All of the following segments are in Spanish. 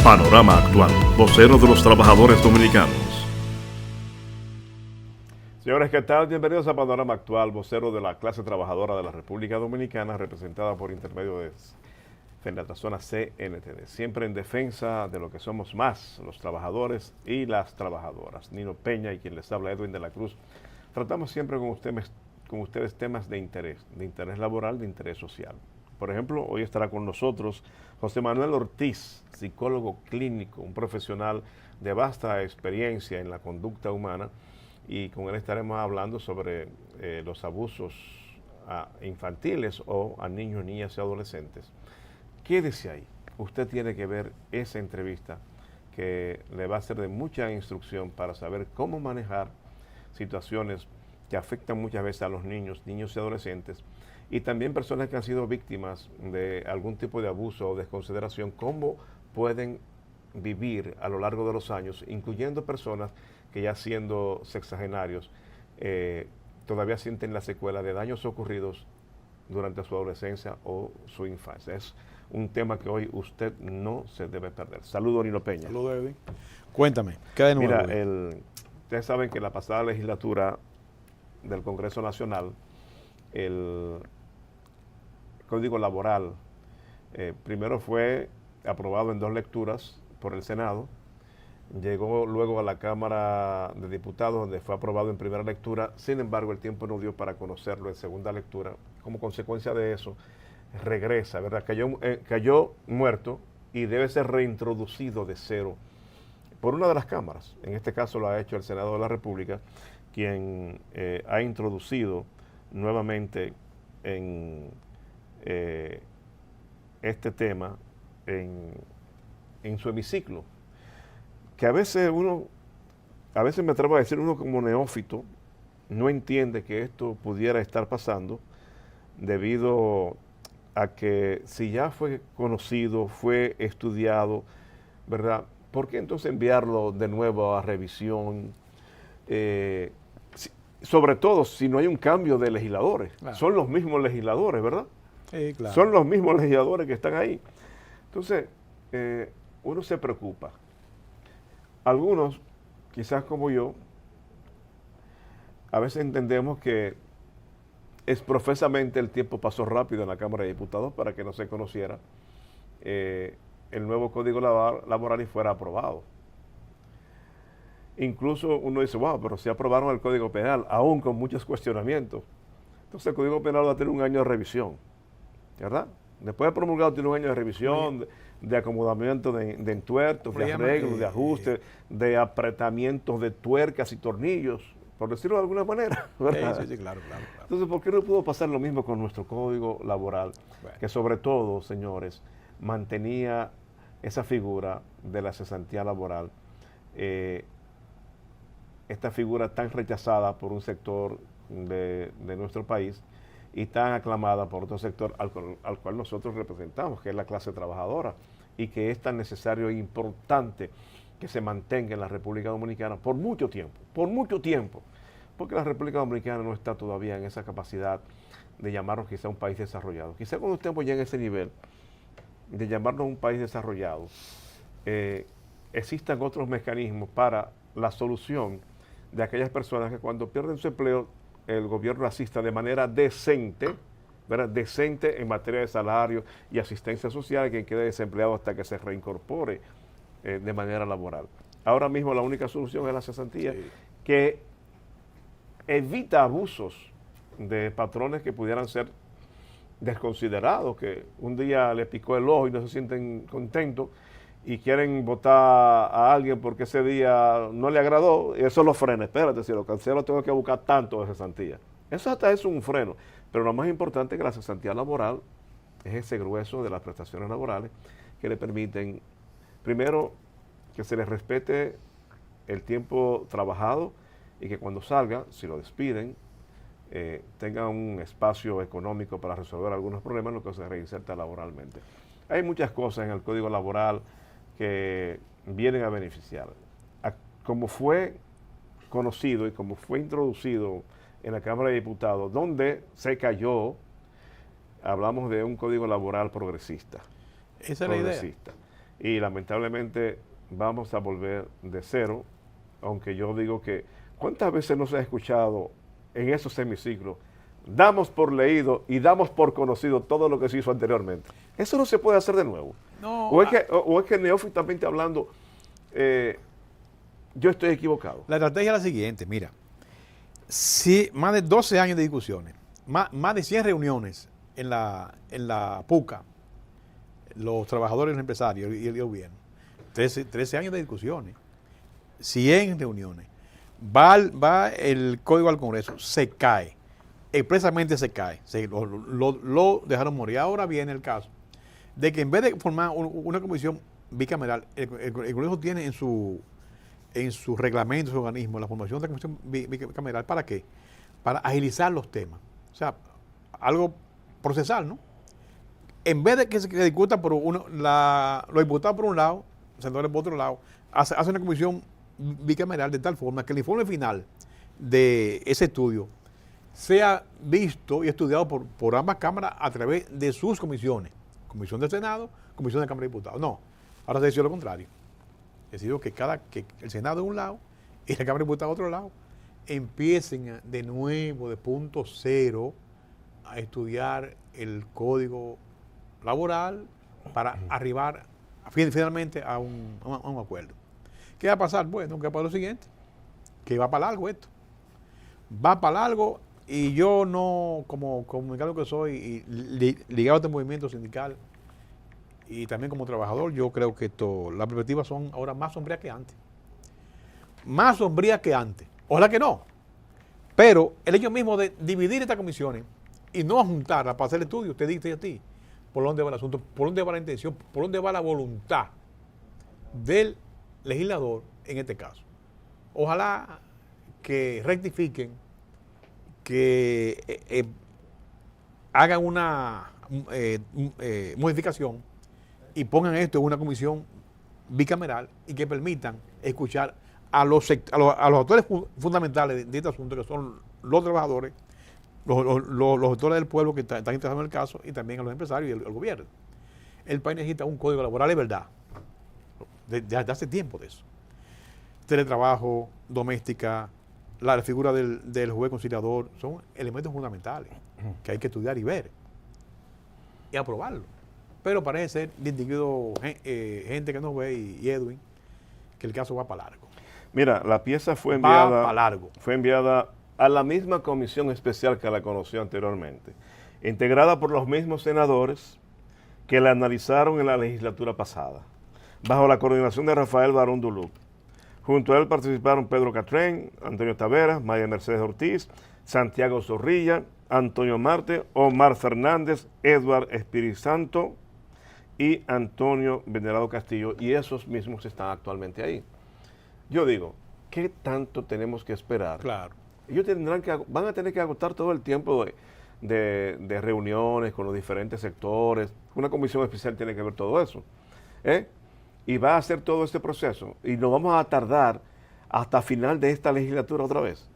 Panorama Actual, vocero de los trabajadores dominicanos. Señores, ¿qué tal? Bienvenidos a Panorama Actual, vocero de la clase trabajadora de la República Dominicana, representada por intermedio de Fenatrazona CNTD, siempre en defensa de lo que somos más, los trabajadores y las trabajadoras. Nino Peña y quien les habla, Edwin de la Cruz. Tratamos siempre con ustedes temas de interés laboral, de interés social. Por ejemplo, hoy estará con nosotros José Manuel Ortiz, psicólogo clínico, un profesional de vasta experiencia en la conducta humana, y con él estaremos hablando sobre los abusos infantiles o a niños, niñas y adolescentes. Quédese ahí, usted tiene que ver esa entrevista que le va a ser de mucha instrucción para saber cómo manejar situaciones que afectan muchas veces a los niños y adolescentes, y también personas que han sido víctimas de algún tipo de abuso o desconsideración, cómo pueden vivir a lo largo de los años, incluyendo personas que ya siendo sexagenarios todavía sienten la secuela de daños ocurridos durante su adolescencia o su infancia. Es un tema que hoy usted no se debe perder. Saludos, Nino Peña. Saludos, Edwin. Cuéntame, ¿qué de nuevo? Mira, ustedes saben que la pasada legislatura del Congreso Nacional, el Código Laboral primero fue aprobado en 2 lecturas por el Senado, llegó luego a la Cámara de Diputados, donde fue aprobado en primera lectura. Sin embargo, el tiempo no dio para conocerlo en segunda lectura. Como consecuencia de eso, regresa, ¿verdad? Cayó muerto y debe ser reintroducido de cero por una de las cámaras. En este caso lo ha hecho el Senado de la República, quien ha introducido nuevamente en este tema en su hemiciclo, que a veces me atrevo a decir, uno como neófito no entiende que esto pudiera estar pasando, debido a que si ya fue conocido, fue estudiado, ¿verdad? ¿Por qué entonces enviarlo de nuevo a revisión? Sobre todo si no hay un cambio de legisladores. Claro. Son los mismos legisladores, ¿verdad? Sí, claro. Son los mismos legisladores que están ahí. Entonces, uno se preocupa. Algunos, quizás como yo, a veces entendemos que profesamente el tiempo pasó rápido en la Cámara de Diputados para que no se conociera el nuevo Código Laboral y fuera aprobado. Incluso uno dice, wow, pero si aprobaron el Código Penal, aún con muchos cuestionamientos. Entonces el Código Penal va a tener un año de revisión, ¿verdad? Después de promulgado tiene un año de revisión, de acomodamiento de entuertos, de arreglos, de ajustes, de apretamientos de tuercas y tornillos, por decirlo de alguna manera, ¿verdad? Sí, claro. Entonces, ¿por qué no pudo pasar lo mismo con nuestro Código Laboral? Bueno. Que sobre todo, señores, mantenía esa figura de la cesantía laboral, esta figura tan rechazada por un sector de nuestro país y tan aclamada por otro sector al cual nosotros representamos, que es la clase trabajadora, y que es tan necesario e importante que se mantenga en la República Dominicana por mucho tiempo, porque la República Dominicana no está todavía en esa capacidad de llamarnos quizá un país desarrollado. Quizá cuando estemos ya en ese nivel de llamarnos un país desarrollado, existan otros mecanismos para la solución de aquellas personas que cuando pierden su empleo, el gobierno asista de manera decente, ¿verdad? Decente en materia de salario y asistencia social a quien quede desempleado hasta que se reincorpore de manera laboral. Ahora mismo la única solución es la cesantía, sí, que evita abusos de patrones que pudieran ser desconsiderados, que un día le picó el ojo y no se sienten contentos y quieren votar a alguien porque ese día no le agradó, y eso lo frena. Espérate, si lo cancelo tengo que buscar tanto de cesantía. Eso hasta es un freno. Pero lo más importante es que la cesantía laboral es ese grueso de las prestaciones laborales que le permiten, primero, que se les respete el tiempo trabajado y que cuando salga, si lo despiden, tenga un espacio económico para resolver algunos problemas, lo que se reinserta laboralmente. Hay muchas cosas en el Código Laboral que vienen a beneficiar. Como fue conocido y como fue introducido en la Cámara de Diputados, donde se cayó, hablamos de un Código Laboral progresista. Esa es la idea. y lamentablemente vamos a volver de cero, aunque yo digo que ¿cuántas veces no se ha escuchado en esos hemiciclos? Damos por leído y damos por conocido todo lo que se hizo anteriormente. Eso no se puede hacer de nuevo. No, o es que neófitamente hablando, yo estoy equivocado. la estrategia es la siguiente, mira. Si más de 12 años de discusiones, más de 100 reuniones en la PUCA, los trabajadores, los empresarios y el gobierno, 13 años de discusiones, 100 reuniones, va el código al Congreso, se cae, expresamente se cae, lo dejaron morir. Ahora viene el caso de que en vez de formar una comisión bicameral, el Congreso tiene en su reglamento, su organismo, la formación de la comisión bicameral. ¿Para qué? Para agilizar los temas. O sea, algo procesal, ¿no? En vez de que se discuta por los diputados por un lado, los senadores por otro lado, hace una comisión bicameral de tal forma que el informe final de ese estudio sea visto y estudiado por ambas cámaras a través de sus comisiones. Comisión del Senado, comisión de Cámara de Diputados. No, ahora se decidió lo contrario. Decidió que el Senado de un lado y la Cámara de Diputados de otro lado empiecen de nuevo, de punto cero, a estudiar el código laboral para arribar finalmente a un acuerdo. ¿Qué va a pasar? Bueno, que va a pasar lo siguiente, que va para largo esto. Va para largo y yo no, como comunicador que soy, y ligado a este movimiento sindical y también como trabajador, yo creo que las perspectivas son ahora más sombrías que antes. Más sombrías que antes. Ojalá que no. Pero el hecho mismo de dividir estas comisiones y no juntarlas para hacer estudios, te dice a ti por dónde va el asunto, por dónde va la intención, por dónde va la voluntad del legislador en este caso. Ojalá que rectifiquen, que hagan una modificación y pongan esto en una comisión bicameral y que permitan escuchar a los actores fundamentales de este asunto, que son los trabajadores, los actores del pueblo que están interesados en el caso, y también a los empresarios y el gobierno. El país necesita un código laboral de verdad, de hace tiempo de eso. Teletrabajo, doméstica, la figura del juez conciliador, son elementos fundamentales que hay que estudiar y ver y aprobarlo. Pero parece ser, distinguido gente que nos ve y Edwin, que el caso va para largo. Mira, la pieza fue enviada a la misma comisión especial que la conoció anteriormente, integrada por los mismos senadores que la analizaron en la legislatura pasada, bajo la coordinación de Rafael Barón Duluc. Junto a él participaron Pedro Catrén, Antonio Taveras, María Mercedes Ortiz, Santiago Zorrilla, Antonio Marte, Omar Fernández, Edward Espíritu Santo y Antonio Venerado Castillo, y esos mismos están actualmente ahí. Yo digo, ¿qué tanto tenemos que esperar? Claro. Ellos van a tener que agotar todo el tiempo de reuniones con los diferentes sectores. Una comisión especial tiene que ver todo eso. Y va a hacer todo este proceso. Y nos vamos a tardar hasta final de esta legislatura otra vez.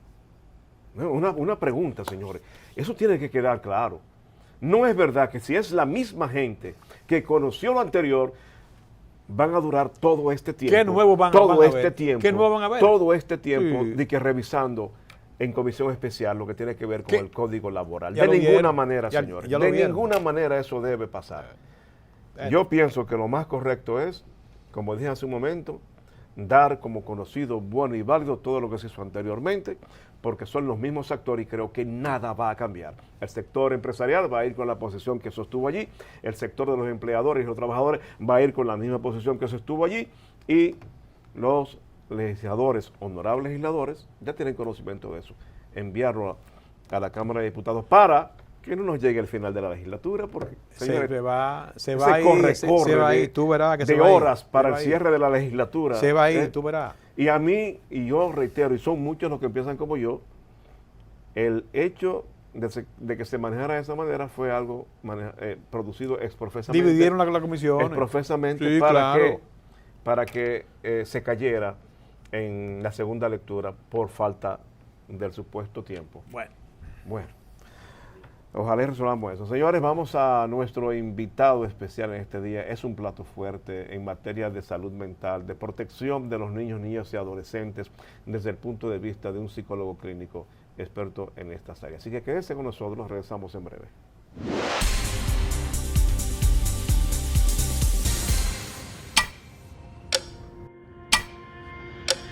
Una pregunta, señores. Eso tiene que quedar claro. No es verdad que si es la misma gente que conoció lo anterior, van a durar todo este tiempo. ¿Qué nuevo van a ver? ¿Qué nuevo van a ver? Todo este tiempo Sí. de que revisando en comisión especial lo que tiene que ver con ¿Qué? el código laboral. Ya De lo ninguna vieron. manera, Ya señores. lo De vieron. ninguna manera eso debe pasar. Yo pienso que lo más correcto es, como dije hace un momento, dar como conocido, bueno y válido todo lo que se hizo anteriormente, porque son los mismos actores y creo que nada va a cambiar. El sector empresarial va a ir con la posición que sostuvo allí, el sector de los empleadores y los trabajadores va a ir con la misma posición que sostuvo allí, y los legisladores, honorables legisladores, ya tienen conocimiento de eso. Enviarlo a la Cámara de Diputados para que no nos llegue el final de la legislatura, porque señores, se va a ir, tú verás que se de va a ir. horas para el cierre de la legislatura. Se va a ir, tú verás. Y a mí, y yo reitero, y son muchos los que piensan como yo, el hecho de que se manejara de esa manera fue algo producido exprofesamente. Dividieron la comisión. Exprofesamente Sí, claro. para que se cayera en la segunda lectura por falta del supuesto tiempo. Bueno. Bueno. Ojalá resolvamos eso. Señores, vamos a nuestro invitado especial en este día. Es un plato fuerte en materia de salud mental, de protección de los niños, niñas y adolescentes desde el punto de vista de un psicólogo clínico experto en estas áreas. Así que quédense con nosotros, regresamos en breve.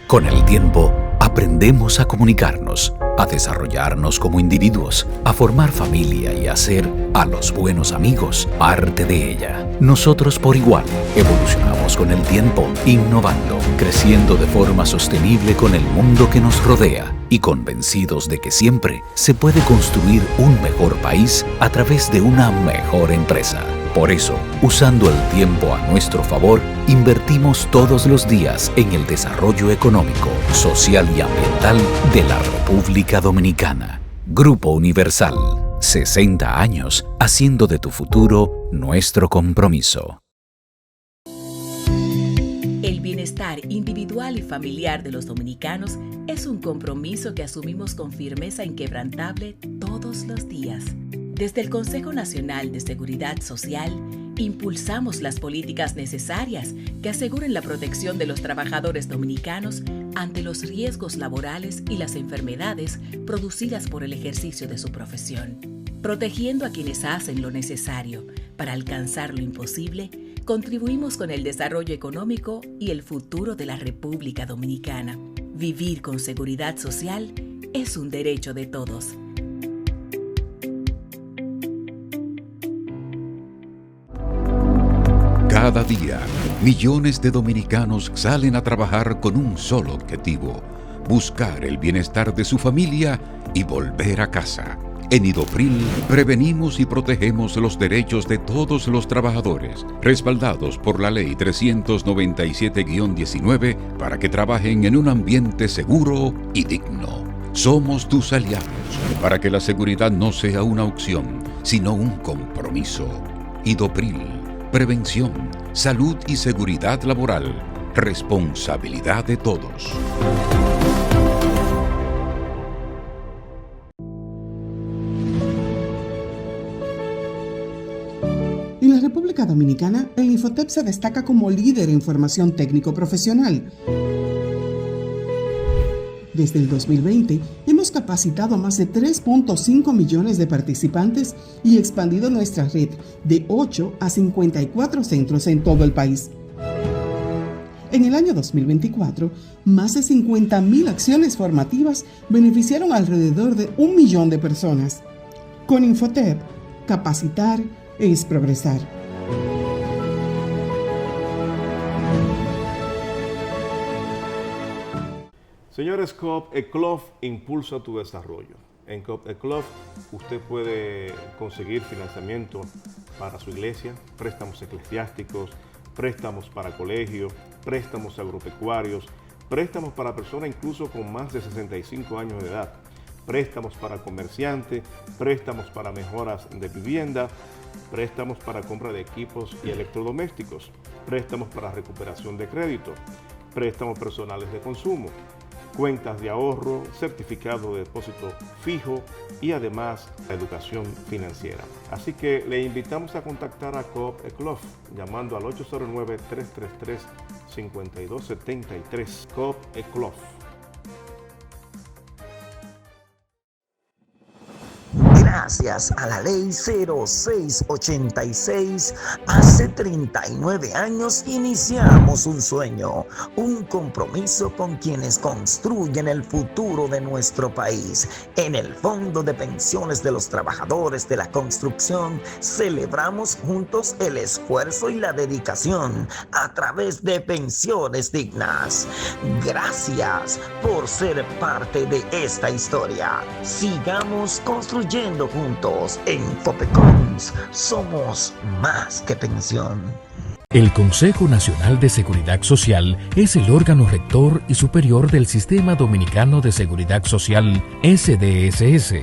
Con el tiempo, aprendemos a comunicarnos, a desarrollarnos como individuos, a formar familia y a hacer a los buenos amigos parte de ella. Nosotros por igual evolucionamos con el tiempo, innovando, creciendo de forma sostenible con el mundo que nos rodea y convencidos de que siempre se puede construir un mejor país a través de una mejor empresa. Por eso, usando el tiempo a nuestro favor, invertimos todos los días en el desarrollo económico, social y ambiental de la República Dominicana. Grupo Universal, 60 años haciendo de tu futuro nuestro compromiso. El bienestar individual y familiar de los dominicanos es un compromiso que asumimos con firmeza inquebrantable todos los días. Desde el Consejo Nacional de Seguridad Social, impulsamos las políticas necesarias que aseguren la protección de los trabajadores dominicanos ante los riesgos laborales y las enfermedades producidas por el ejercicio de su profesión. Protegiendo a quienes hacen lo necesario para alcanzar lo imposible, contribuimos con el desarrollo económico y el futuro de la República Dominicana. Vivir con seguridad social es un derecho de todos. Cada día, millones de dominicanos salen a trabajar con un solo objetivo: buscar el bienestar de su familia y volver a casa. En Idopril prevenimos y protegemos los derechos de todos los trabajadores, respaldados por la Ley 397-19 para que trabajen en un ambiente seguro y digno. Somos tus aliados para que la seguridad no sea una opción, sino un compromiso. Idopril. Prevención, salud y seguridad laboral. Responsabilidad de todos. En la República Dominicana, el Infotep se destaca como líder en formación técnico-profesional. Desde el 2020, hemos capacitado a más de 3.5 millones de participantes y expandido nuestra red de 8 a 54 centros en todo el país. En el año 2024, más de 50.000 acciones formativas beneficiaron alrededor de 1 millón de personas. Con Infotep, capacitar es progresar. Señores, Coop Eclof impulsa tu desarrollo. En Coop Eclof usted puede conseguir financiamiento para su iglesia, préstamos eclesiásticos, préstamos para colegios, préstamos agropecuarios, préstamos para personas incluso con más de 65 años de edad, préstamos para comerciantes, préstamos para mejoras de vivienda, préstamos para compra de equipos y electrodomésticos, préstamos para recuperación de crédito, préstamos personales de consumo, cuentas de ahorro, certificado de depósito fijo y además la educación financiera. Así que le invitamos a contactar a Coop Eclof llamando al 809-333-5273. Coop Eclof. Gracias a la Ley 0686, hace 39 años iniciamos un sueño, un compromiso con quienes construyen el futuro de nuestro país. En el Fondo de Pensiones de los Trabajadores de la Construcción, celebramos juntos el esfuerzo y la dedicación a través de pensiones dignas. Gracias por ser parte de esta historia. Sigamos construyendo juntos. En Copecons somos más que pensión. El Consejo Nacional de Seguridad Social es el órgano rector y superior del Sistema Dominicano de Seguridad Social, SDSS.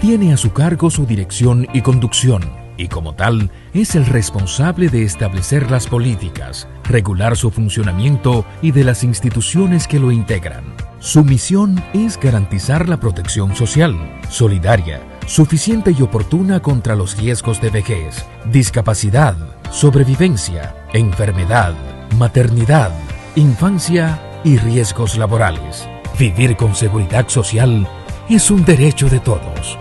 Tiene a su cargo su dirección y conducción, y como tal es el responsable de establecer las políticas, regular su funcionamiento y de las instituciones que lo integran. Su misión es garantizar la protección social, solidaria, suficiente y oportuna contra los riesgos de vejez, discapacidad, sobrevivencia, enfermedad, maternidad, infancia y riesgos laborales. Vivir con seguridad social es un derecho de todos.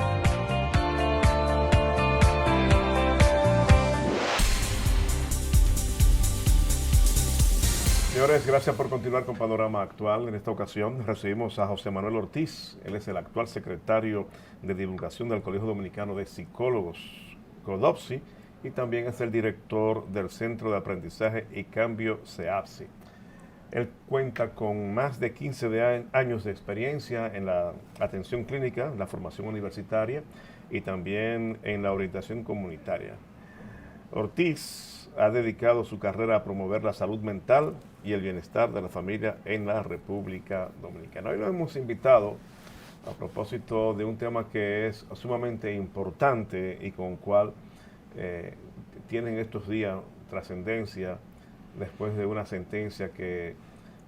Señores, gracias por continuar con Panorama Actual. En esta ocasión recibimos a José Manuel Ortiz. Él es el actual secretario de Divulgación del Colegio Dominicano de Psicólogos, CODOPSI, y también es el director del Centro de Aprendizaje y Cambio, CEAPSI. Él cuenta con más de 15 años de experiencia en la atención clínica, la formación universitaria y también en la orientación comunitaria. Ortiz ha dedicado su carrera a promover la salud mental y el bienestar de la familia en la República Dominicana. Hoy lo hemos invitado a propósito de un tema que es sumamente importante y con el cual tienen estos días trascendencia después de una sentencia que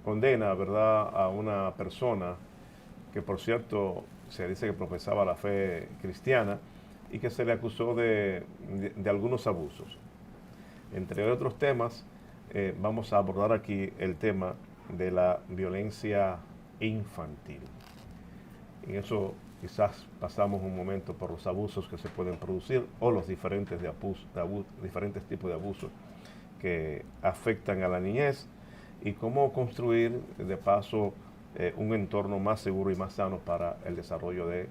condena, ¿verdad?, a una persona que, por cierto, se dice que profesaba la fe cristiana y que se le acusó de algunos abusos. Entre otros temas, vamos a abordar aquí el tema de la violencia infantil. En eso quizás pasamos un momento por los abusos que se pueden producir o los diferentes tipos de abusos que afectan a la niñez y cómo construir de paso un entorno más seguro y más sano para el desarrollo de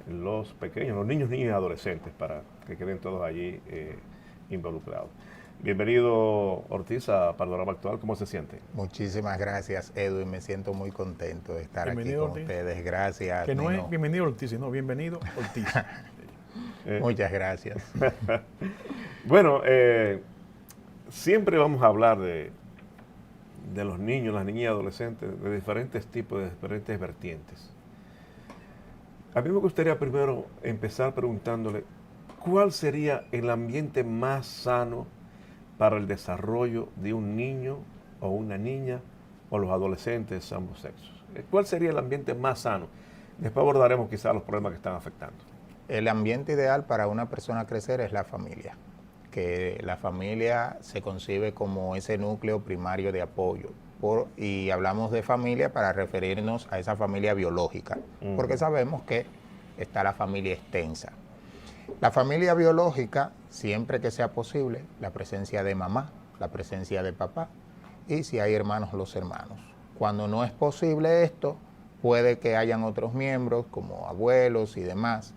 los pequeños, los niños, niñas y adolescentes, para que queden todos allí involucrados. Bienvenido, Ortiz, a Panorama Actual. ¿Cómo se siente? Muchísimas gracias, Edwin. Me siento muy contento de estar aquí con Ortiz. ustedes. Gracias. Que no es bienvenido Ortiz, sino bienvenido Ortiz. Muchas gracias. Bueno, siempre vamos a hablar de los niños, las niñas y adolescentes, de diferentes tipos, de diferentes vertientes. A mí me gustaría primero empezar preguntándole, ¿cuál sería el ambiente más sano para el desarrollo de un niño o una niña o los adolescentes ambos sexos? ¿Cuál sería el ambiente más sano? Después abordaremos quizás los problemas que están afectando. El ambiente ideal para una persona crecer es la familia, que la familia se concibe como ese núcleo primario de apoyo. Y hablamos de familia para referirnos a esa familia biológica, porque sabemos que está la familia extensa. La familia biológica, siempre que sea posible, la presencia de mamá, la presencia de papá, y si hay hermanos, los hermanos. Cuando no es posible esto, puede que hayan otros miembros, como abuelos y demás,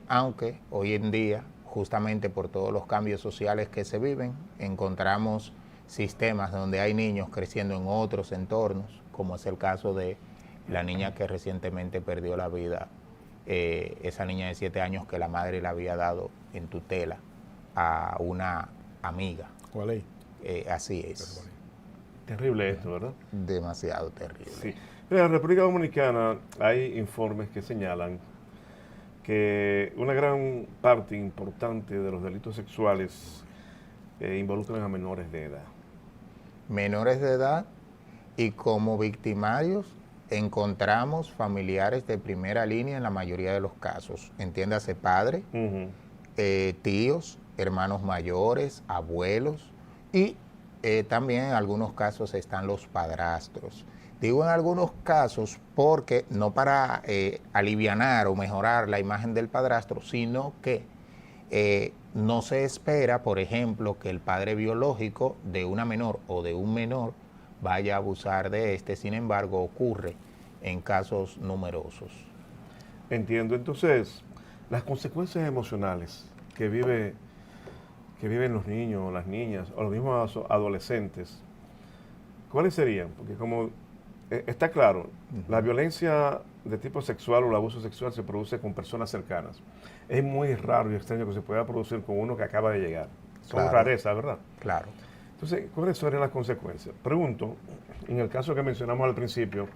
aunque hoy en día, justamente por todos los cambios sociales que se viven, encontramos sistemas donde hay niños creciendo en otros entornos, como es el caso de la niña que recientemente perdió la vida, esa niña de 7 años que la madre le había dado en tutela a una amiga. ¿Cuál es? Así es. Terrible esto, ¿verdad? Demasiado terrible. Sí. En la República Dominicana hay informes que señalan que una gran parte importante de los delitos sexuales involucran a menores de edad. Menores de edad, y como victimarios encontramos familiares de primera línea en la mayoría de los casos. Entiéndase, padre, tíos, hermanos mayores, abuelos, y también en algunos casos están los padrastros. Digo en algunos casos porque no para alivianar o mejorar la imagen del padrastro, sino que no se espera, por ejemplo, que el padre biológico de una menor o de un menor vaya a abusar de este. Sin embargo, ocurre en casos numerosos. Entiendo. Entonces, las consecuencias emocionales que viven los niños, las niñas o los mismos adolescentes, ¿cuáles serían? Porque como está claro, la violencia de tipo sexual o el abuso sexual se produce con personas cercanas. Es muy raro y extraño que se pueda producir con uno que acaba de llegar. Son rarezas, ¿verdad? Claro. Entonces, ¿cuáles serían las consecuencias? Pregunto, en el caso que mencionamos al principio,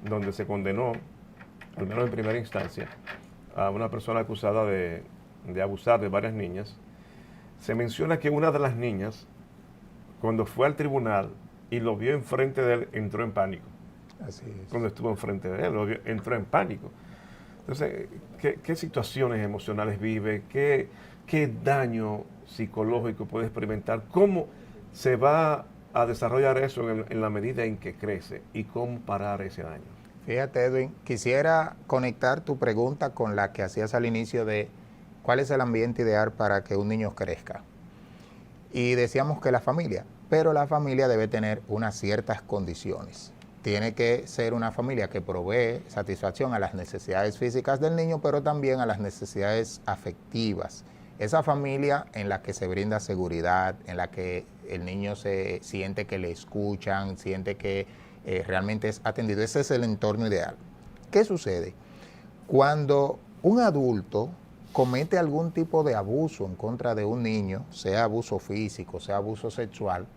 donde se condenó, al menos en primera instancia, a una persona acusada de abusar de varias niñas, se menciona que una de las niñas, cuando fue al tribunal y lo vio enfrente de él, entró en pánico. Así es. Cuando estuvo enfrente de él, entró en pánico. Entonces, ¿qué situaciones emocionales vive? ¿Qué daño psicológico puede experimentar? ¿Cómo se va a desarrollar eso en la medida en que crece? ¿Y cómo parar ese daño? Fíjate, Edwin, quisiera conectar tu pregunta con la que hacías al inicio de cuál es el ambiente ideal para que un niño crezca. Y decíamos que la familia, pero la familia debe tener unas ciertas condiciones. Tiene que ser una familia que provee satisfacción a las necesidades físicas del niño, pero también a las necesidades afectivas. Esa familia en la que se brinda seguridad, en la que el niño se siente que le escuchan, siente que realmente es atendido. Ese es el entorno ideal. ¿Qué sucede? Cuando un adulto comete algún tipo de abuso en contra de un niño, sea abuso físico, sea abuso sexual,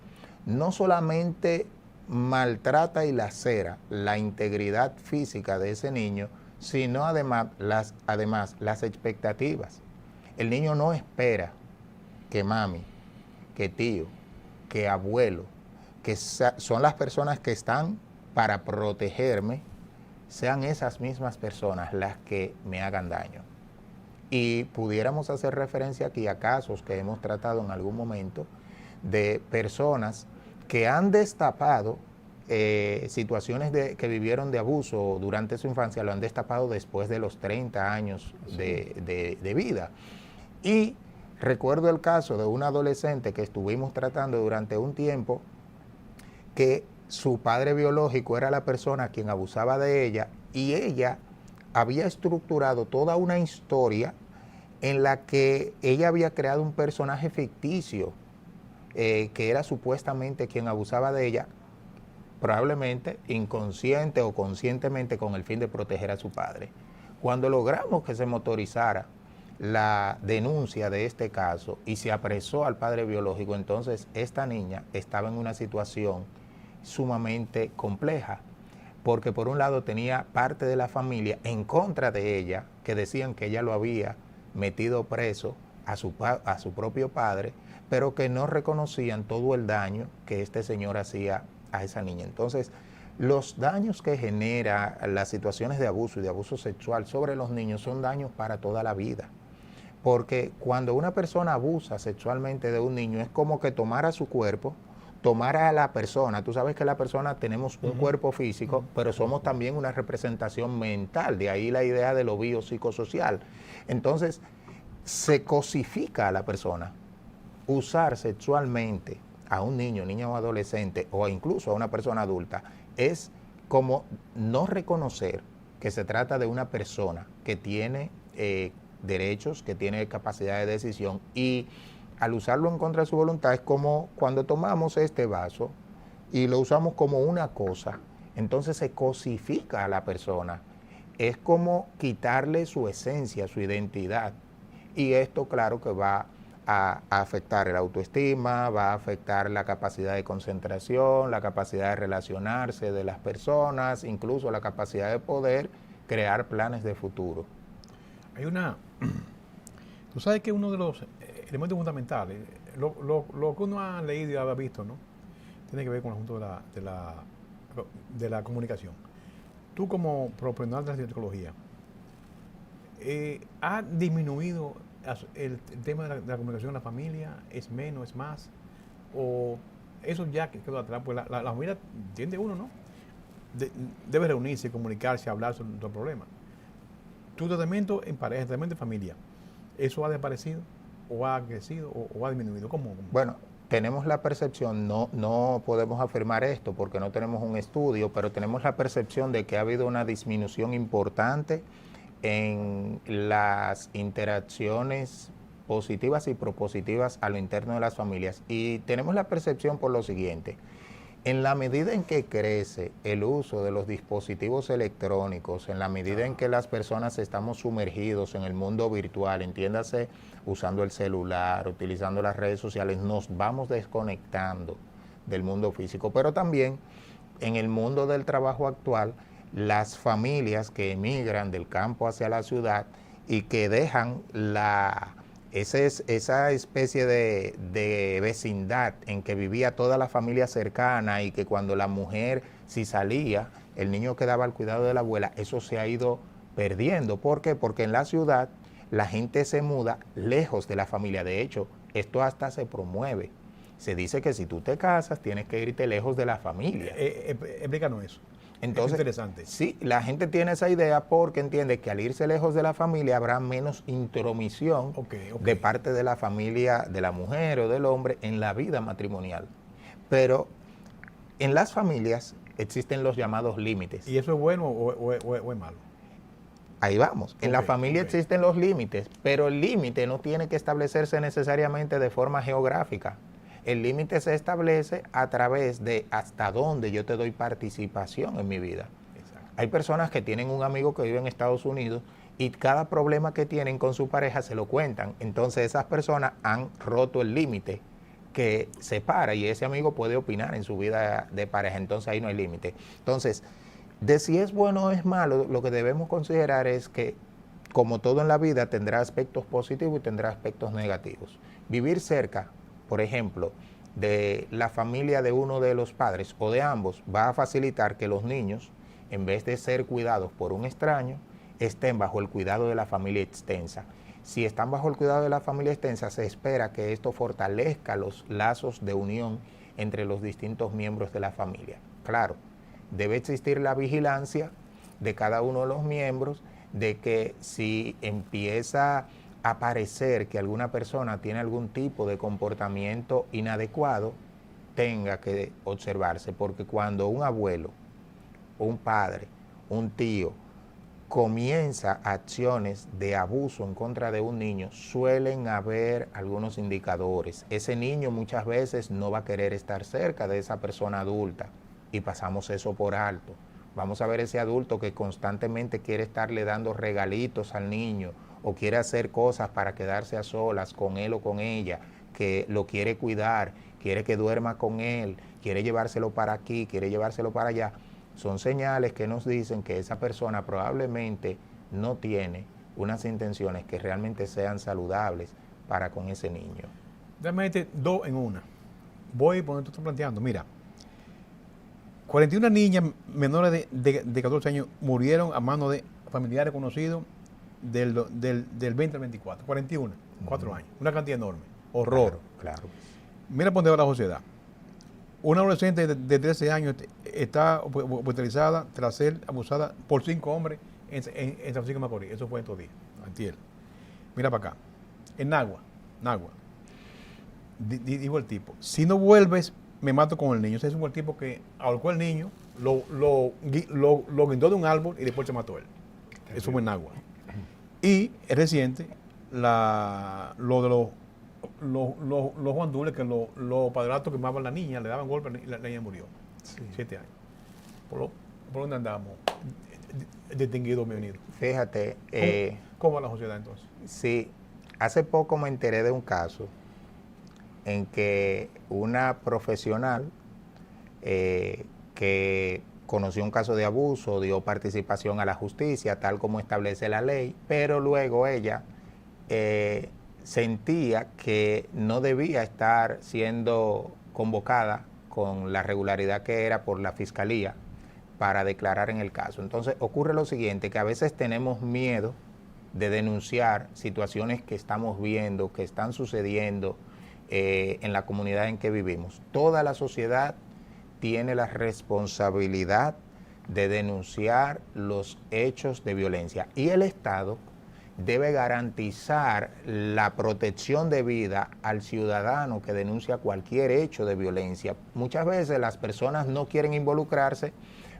no solamente maltrata y lacera la integridad física de ese niño, sino además las expectativas. El niño no espera que mami, que tío, que abuelo, que son las personas que están para protegerme, sean esas mismas personas las que me hagan daño. Y pudiéramos hacer referencia aquí a casos que hemos tratado en algún momento de personas que han destapado situaciones que vivieron de abuso durante su infancia, lo han destapado después de los 30 años de vida. Y recuerdo el caso de una adolescente que estuvimos tratando durante un tiempo, que su padre biológico era la persona a quien abusaba de ella, y ella había estructurado toda una historia en la que ella había creado un personaje ficticio que era supuestamente quien abusaba de ella, probablemente inconsciente o conscientemente con el fin de proteger a su padre. Cuando logramos que se motorizara la denuncia de este caso y se apresó al padre biológico, entonces esta niña estaba en una situación sumamente compleja, porque por un lado tenía parte de la familia en contra de ella, que decían que ella lo había metido preso a su propio padre, pero que no reconocían todo el daño que este señor hacía a esa niña. Entonces, los daños que genera las situaciones de abuso y de abuso sexual sobre los niños son daños para toda la vida. Porque cuando una persona abusa sexualmente de un niño, es como que tomara su cuerpo, tomara a la persona. Tú sabes que la persona tenemos un cuerpo físico, pero somos también una representación mental, de ahí la idea de lo biopsicosocial. Entonces, se cosifica a la persona. Usar sexualmente a un niño, niña o adolescente, o incluso a una persona adulta, es como no reconocer que se trata de una persona que tiene derechos, que tiene capacidad de decisión, y al usarlo en contra de su voluntad es como cuando tomamos este vaso y lo usamos como una cosa, entonces se cosifica a la persona. Es como quitarle su esencia, su identidad, y esto claro que va a afectar el autoestima, va a afectar la capacidad de concentración, la capacidad de relacionarse de las personas, incluso la capacidad de poder crear planes de futuro. Tú sabes que uno de los elementos fundamentales, lo que uno ha leído y ha visto, ¿no?, tiene que ver con el asunto de la comunicación. Tú como profesional de la psicología, ¿ha disminuido el tema de la comunicación en la familia? ¿Es menos, es más? ¿O eso ya quedó atrás? Pues la familia entiende uno, ¿no? Debe reunirse, comunicarse, hablar sobre los problemas. Tu tratamiento en pareja, tratamiento en familia, ¿eso ha desaparecido? ¿O ha crecido? ¿O ha disminuido? ¿Cómo? Bueno, tenemos la percepción, no podemos afirmar esto porque no tenemos un estudio, pero tenemos la percepción de que ha habido una disminución importante en las interacciones positivas y propositivas a lo interno de las familias. Y tenemos la percepción por lo siguiente: en la medida en que crece el uso de los dispositivos electrónicos, en la medida en que las personas estamos sumergidos en el mundo virtual, entiéndase, usando el celular, utilizando las redes sociales, nos vamos desconectando del mundo físico. Pero también en el mundo del trabajo actual, las familias que emigran del campo hacia la ciudad y que dejan la esa especie de vecindad en que vivía toda la familia cercana y que cuando la mujer si salía, el niño quedaba al cuidado de la abuela, eso se ha ido perdiendo. ¿Por qué? Porque en la ciudad la gente se muda lejos de la familia. De hecho, esto hasta se promueve. Se dice que si tú te casas, tienes que irte lejos de la familia. Explícanos eso. Entonces, es interesante. Sí, la gente tiene esa idea porque entiende que al irse lejos de la familia habrá menos intromisión de parte de la familia, de la mujer o del hombre en la vida matrimonial. Pero en las familias existen los llamados límites. ¿Y eso es bueno o es malo? Ahí vamos. En la familia existen los límites, pero el límite no tiene que establecerse necesariamente de forma geográfica. El límite se establece a través de hasta dónde yo te doy participación en mi vida. Exacto. Hay personas que tienen un amigo que vive en Estados Unidos y cada problema que tienen con su pareja se lo cuentan. Entonces esas personas han roto el límite que separa y ese amigo puede opinar en su vida de pareja. Entonces ahí no hay límite. Entonces, de si es bueno o es malo, lo que debemos considerar es que, como todo en la vida, tendrá aspectos positivos y tendrá aspectos negativos. Vivir cerca, por ejemplo, de la familia de uno de los padres o de ambos, va a facilitar que los niños, en vez de ser cuidados por un extraño, estén bajo el cuidado de la familia extensa. Si están bajo el cuidado de la familia extensa, se espera que esto fortalezca los lazos de unión entre los distintos miembros de la familia. Claro, debe existir la vigilancia de cada uno de los miembros de que si empieza a parecer que alguna persona tiene algún tipo de comportamiento inadecuado, tenga que observarse, porque cuando un abuelo, un padre, un tío comienza acciones de abuso en contra de un niño, suelen haber algunos indicadores. Ese niño muchas veces no va a querer estar cerca de esa persona adulta y pasamos eso por alto. Vamos a ver ese adulto que constantemente quiere estarle dando regalitos al niño o quiere hacer cosas para quedarse a solas con él o con ella, que lo quiere cuidar, quiere que duerma con él, quiere llevárselo para aquí, quiere llevárselo para allá. Son señales que nos dicen que esa persona probablemente no tiene unas intenciones que realmente sean saludables para con ese niño. Déjame meter dos en una. Voy por donde tú estás planteando. Mira, 41 niñas menores de 14 años murieron a manos de familiares conocidos del 20 al 24. 41, 4 años. Una cantidad enorme. Horror. Claro. Mira por dónde va la sociedad. Una adolescente de 13 años está hospitalizada tras ser abusada por 5 hombres en San Francisco de Macorís. Eso fue estos días, antier. Mira para acá. En Nagua. Dijo el tipo, si no vuelves, me mato con el niño. Ese es el tipo que ahorcó al niño, lo guindó de un árbol y después se mató él. Eso fue en Nagua. Y es reciente lo de los guandules, que los padrastros quemaban a la niña, le daban golpes y la niña murió. Sí. 7 años. ¿Por dónde andamos? Distinguido, mi unido. Fíjate. ¿Cómo va la sociedad entonces? Sí, hace poco me enteré de un caso en que una profesional que conoció un caso de abuso, dio participación a la justicia, tal como establece la ley, pero luego ella sentía que no debía estar siendo convocada con la regularidad que era por la fiscalía para declarar en el caso. Entonces ocurre lo siguiente, que a veces tenemos miedo de denunciar situaciones que estamos viendo, que están sucediendo en la comunidad en que vivimos. Toda la sociedad tiene la responsabilidad de denunciar los hechos de violencia y el Estado debe garantizar la protección de vida al ciudadano que denuncia cualquier hecho de violencia. Muchas veces las personas no quieren involucrarse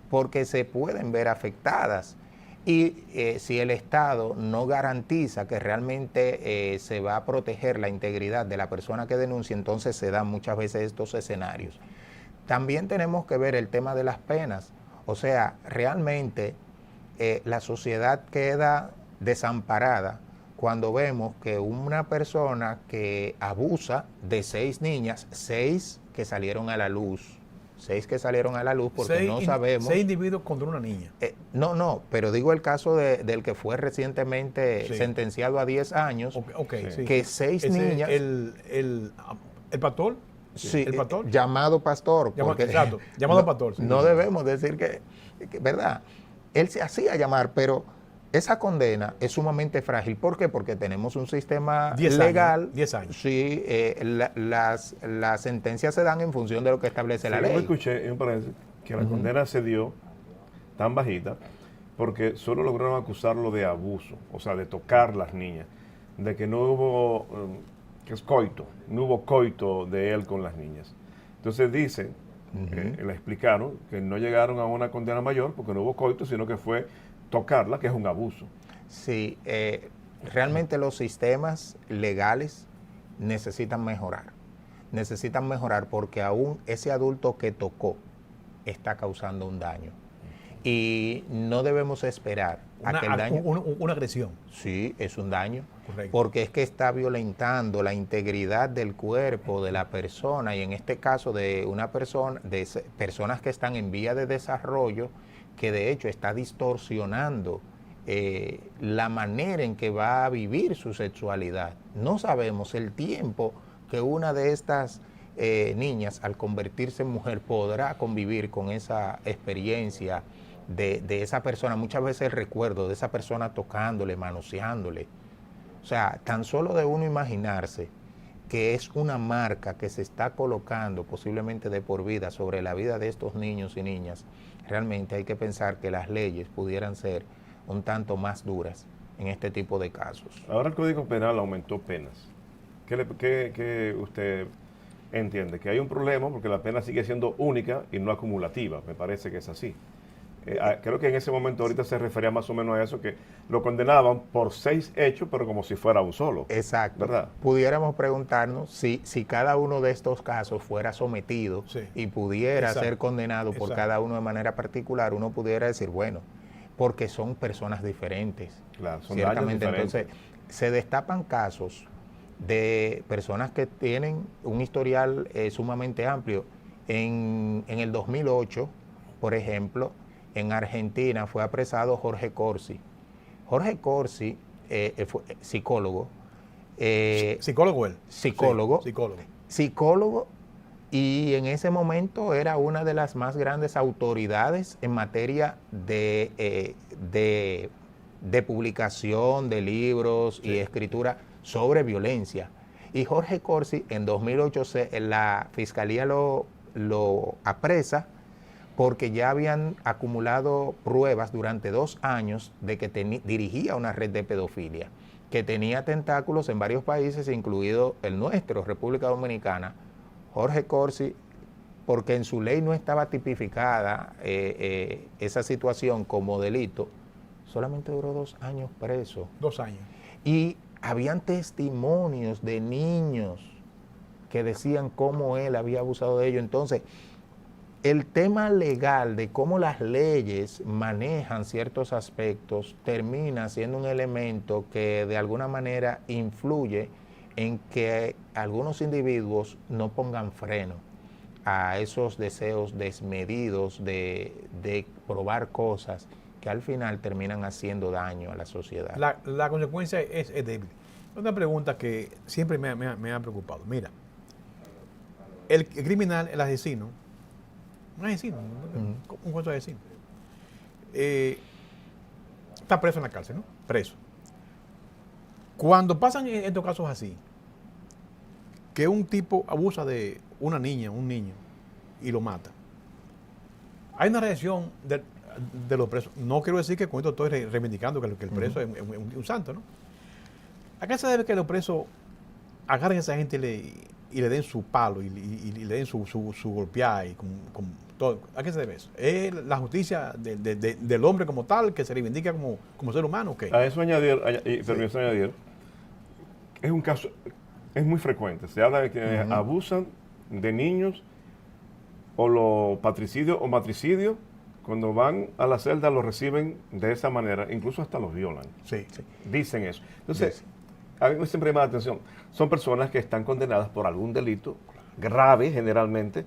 porque se pueden ver afectadas y si el Estado no garantiza que realmente se va a proteger la integridad de la persona que denuncia, entonces se dan muchas veces estos escenarios. También tenemos que ver el tema de las penas. O sea, realmente la sociedad queda desamparada cuando vemos que una persona que abusa de 6 niñas, 6 que salieron a la luz, 6 que salieron a la luz porque no sabemos. 6 individuos contra una niña. No, pero digo el caso del que fue recientemente sentenciado a 10 años, que 6 niñas... El pastor. Sí, el pastor. Llamado pastor. Exacto, llamado pastor. Sí, no debemos decir que, ¿verdad? Él se hacía llamar, pero esa condena es sumamente frágil. ¿Por qué? Porque tenemos un sistema 10 legal. 10 años. Sí, las sentencias se dan en función de lo que establece la ley. Yo escuché, me parece, que la condena se dio tan bajita porque solo lograron acusarlo de abuso, o sea, de tocar las niñas, de que no hubo... que es coito, no hubo coito de él con las niñas. Entonces dicen, le explicaron que no llegaron a una condena mayor porque no hubo coito, sino que fue tocarla, que es un abuso. Sí, realmente los sistemas legales necesitan mejorar. Necesitan mejorar porque aún ese adulto que tocó está causando un daño. Y no debemos esperar a que el daño... Una agresión. Sí, es un daño. Correcto. Porque es que está violentando la integridad del cuerpo de la persona y en este caso de una persona, de personas que están en vía de desarrollo, que de hecho está distorsionando la manera en que va a vivir su sexualidad. No sabemos el tiempo que una de estas niñas al convertirse en mujer podrá convivir con esa experiencia de esa persona, muchas veces el recuerdo de esa persona tocándole, manoseándole. O sea, tan solo de uno imaginarse que es una marca que se está colocando posiblemente de por vida sobre la vida de estos niños y niñas, realmente hay que pensar que las leyes pudieran ser un tanto más duras en este tipo de casos. Ahora el Código Penal aumentó penas. ¿Qué usted entiende? Que hay un problema porque la pena sigue siendo única y no acumulativa. Me parece que es así. Creo que en ese momento ahorita se refería más o menos a eso, que lo condenaban por 6 hechos, pero como si fuera un solo. Exacto. ¿Verdad? Pudiéramos preguntarnos si cada uno de estos casos fuera sometido y pudiera ser condenado por cada uno de manera particular, uno pudiera decir, bueno, porque son personas diferentes. Claro, son ciertamente. daños diferentes. Entonces, se destapan casos de personas que tienen un historial sumamente amplio. En el 2008, por ejemplo, en Argentina fue apresado Jorge Corsi. Jorge Corsi fue psicólogo. ¿Psicólogo él? Psicólogo. Sí, psicólogo. Psicólogo, y en ese momento era una de las más grandes autoridades en materia de publicación de libros y escritura sobre violencia. Y Jorge Corsi en 2008 la fiscalía lo apresa porque ya habían acumulado pruebas durante 2 años de que dirigía una red de pedofilia, que tenía tentáculos en varios países, incluido el nuestro, República Dominicana. Jorge Corsi, porque en su ley no estaba tipificada esa situación como delito, solamente duró 2 años preso. 2 años. Y habían testimonios de niños que decían cómo él había abusado de ellos. Entonces, el tema legal de cómo las leyes manejan ciertos aspectos termina siendo un elemento que de alguna manera influye en que algunos individuos no pongan freno a esos deseos desmedidos de probar cosas que al final terminan haciendo daño a la sociedad. La consecuencia es débil. Una pregunta que siempre me ha preocupado. Mira, el criminal, el asesino, un asesino, un juez asesino, está preso en la cárcel, ¿no? Preso. Cuando pasan estos casos así, que un tipo abusa de una niña, un niño, y lo mata, hay una reacción de los presos. No quiero decir que con esto estoy reivindicando que el preso es un santo, ¿no? ¿A qué se debe que los presos agarren a esa gente y le den su palo y le den su golpeada y con todo? ¿A qué se debe eso? ¿Es la justicia del hombre como tal, que se reivindica como ser humano o qué? A eso añadir, permiso añadir, es un caso, es muy frecuente. Se habla de que abusan de niños o los patricidios o matricidios, cuando van a la celda los reciben de esa manera, incluso hasta los violan. Sí. Dicen eso. Entonces, a mí siempre me llama la atención, son personas que están condenadas por algún delito grave generalmente,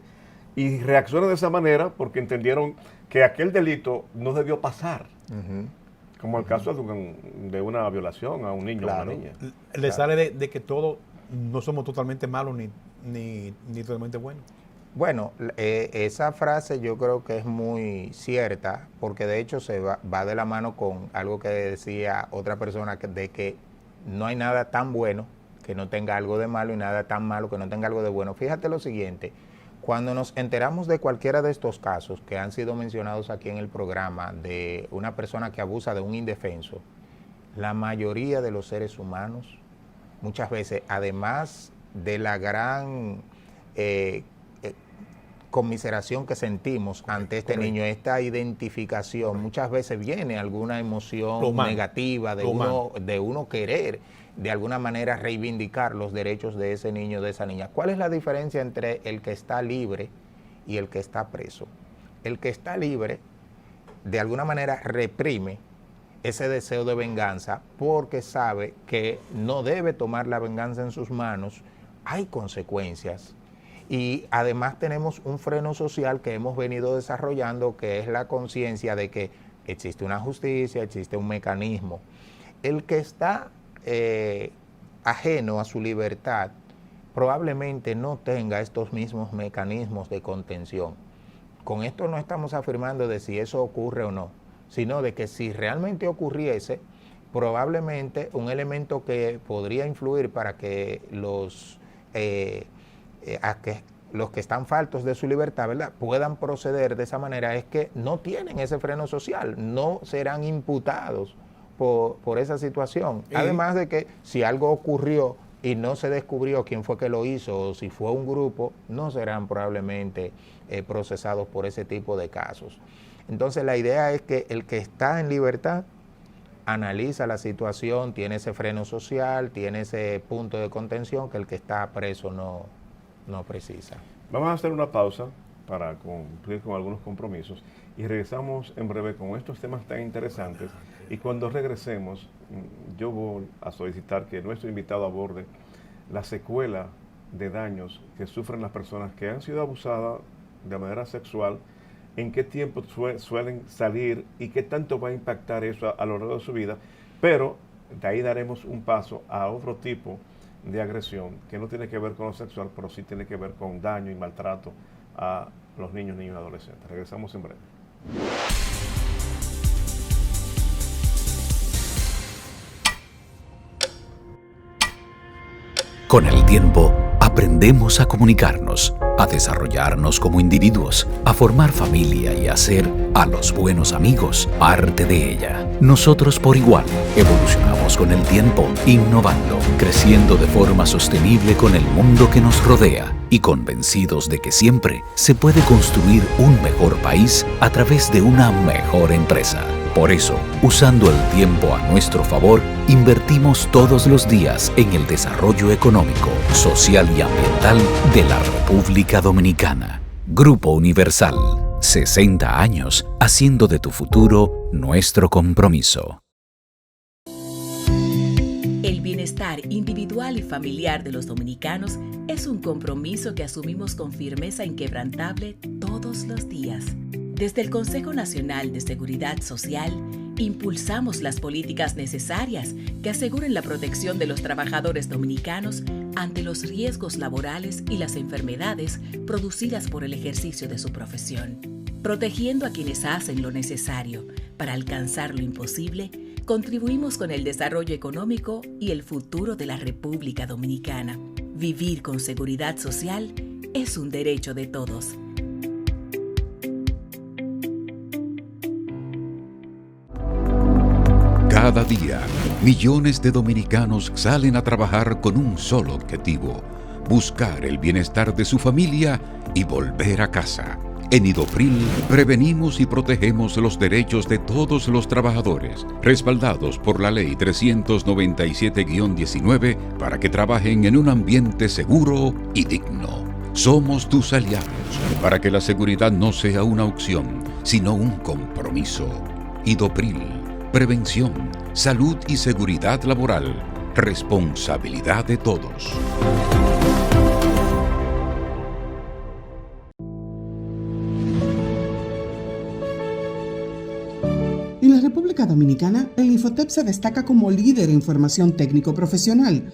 y reaccionan de esa manera porque entendieron que aquel delito no debió pasar. Como el caso de una violación a un niño o una niña. Le sale de que todos no somos totalmente malos ni totalmente buenos. Bueno, esa frase yo creo que es muy cierta, porque de hecho se va de la mano con algo que decía otra persona, de que no hay nada tan bueno que no tenga algo de malo y nada tan malo que no tenga algo de bueno. Fíjate lo siguiente, cuando nos enteramos de cualquiera de estos casos que han sido mencionados aquí en el programa, de una persona que abusa de un indefenso, la mayoría de los seres humanos, muchas veces, además de la gran conmiseración que sentimos ante este niño, esta identificación, muchas veces viene alguna emoción negativa de uno querer de alguna manera reivindicar los derechos de ese niño, de esa niña. ¿Cuál es la diferencia entre el que está libre y el que está preso? El que está libre de alguna manera reprime ese deseo de venganza porque sabe que no debe tomar la venganza en sus manos, hay consecuencias. Y además tenemos un freno social que hemos venido desarrollando, que es la conciencia de que existe una justicia, existe un mecanismo. El que está ajeno a su libertad probablemente no tenga estos mismos mecanismos de contención. Con esto no estamos afirmando de si eso ocurre o no, sino de que si realmente ocurriese, probablemente un elemento que podría influir para que los que están faltos de su libertad, ¿verdad?, puedan proceder de esa manera, es que no tienen ese freno social, no serán imputados por esa situación. Además de que si algo ocurrió y no se descubrió quién fue que lo hizo o si fue un grupo, no serán probablemente procesados por ese tipo de casos. Entonces la idea es que el que está en libertad analiza la situación, tiene ese freno social, tiene ese punto de contención que el que está preso no precisa. Vamos a hacer una pausa para cumplir con algunos compromisos y regresamos en breve con estos temas tan interesantes. Y cuando regresemos, yo voy a solicitar que nuestro invitado aborde la secuela de daños que sufren las personas que han sido abusadas de manera sexual, en qué tiempo suelen salir y qué tanto va a impactar eso a lo largo de su vida, pero de ahí daremos un paso a otro tipo de agresión que no tiene que ver con lo sexual, pero sí tiene que ver con daño y maltrato a los niños, niños y adolescentes. Regresamos en breve. Con el tiempo, aprendemos a comunicarnos, a desarrollarnos como individuos, a formar familia y a ser, a los buenos amigos, parte de ella. Nosotros por igual evolucionamos con el tiempo, innovando, creciendo de forma sostenible con el mundo que nos rodea y convencidos de que siempre se puede construir un mejor país a través de una mejor empresa. Por eso, usando el tiempo a nuestro favor, invertimos todos los días en el desarrollo económico, social y ambiental de la República Dominicana. Grupo Universal, 60 años haciendo de tu futuro nuestro compromiso. El bienestar individual y familiar de los dominicanos es un compromiso que asumimos con firmeza inquebrantable todos los días. Desde el Consejo Nacional de Seguridad Social, impulsamos las políticas necesarias que aseguren la protección de los trabajadores dominicanos ante los riesgos laborales y las enfermedades producidas por el ejercicio de su profesión. Protegiendo a quienes hacen lo necesario para alcanzar lo imposible, contribuimos con el desarrollo económico y el futuro de la República Dominicana. Vivir con seguridad social es un derecho de todos. Cada día, millones de dominicanos salen a trabajar con un solo objetivo: buscar el bienestar de su familia y volver a casa. En Idopril prevenimos y protegemos los derechos de todos los trabajadores, respaldados por la Ley 397-19 para que trabajen en un ambiente seguro y digno. Somos tus aliados para que la seguridad no sea una opción, sino un compromiso. Idopril, prevención, salud y seguridad laboral, responsabilidad de todos. República Dominicana, el Infotep se destaca como líder en formación técnico-profesional.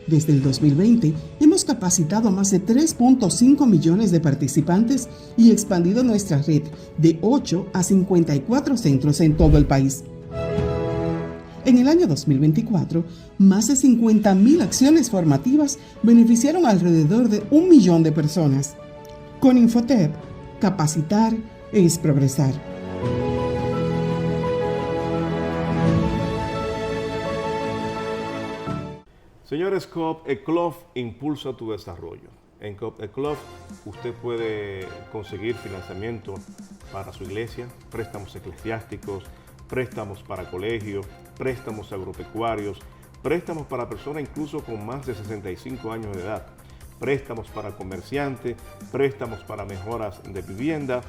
Desde el 2020, hemos capacitado a más de 3.5 millones de participantes y expandido nuestra red de 8 a 54 centros en todo el país. En el año 2024, más de 50.000 acciones formativas beneficiaron alrededor de 1 millón de personas. Con Infotep, capacitar es progresar. Señores, Coop Eclof impulsa tu desarrollo. En Coop Eclof usted puede conseguir financiamiento para su iglesia, préstamos eclesiásticos, préstamos para colegios, préstamos agropecuarios, préstamos para personas incluso con más de 65 años de edad, préstamos para comerciantes, préstamos para mejoras de vivienda,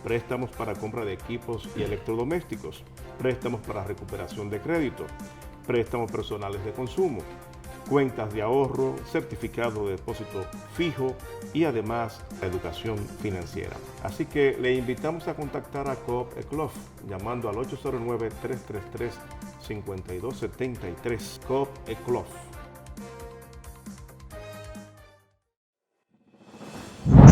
préstamos para compra de equipos y electrodomésticos, préstamos para recuperación de crédito, préstamos personales de consumo, cuentas de ahorro, certificado de depósito fijo y además la educación financiera. Así que le invitamos a contactar a Coop Eclof llamando al 809-333-5273. Coop Eclof.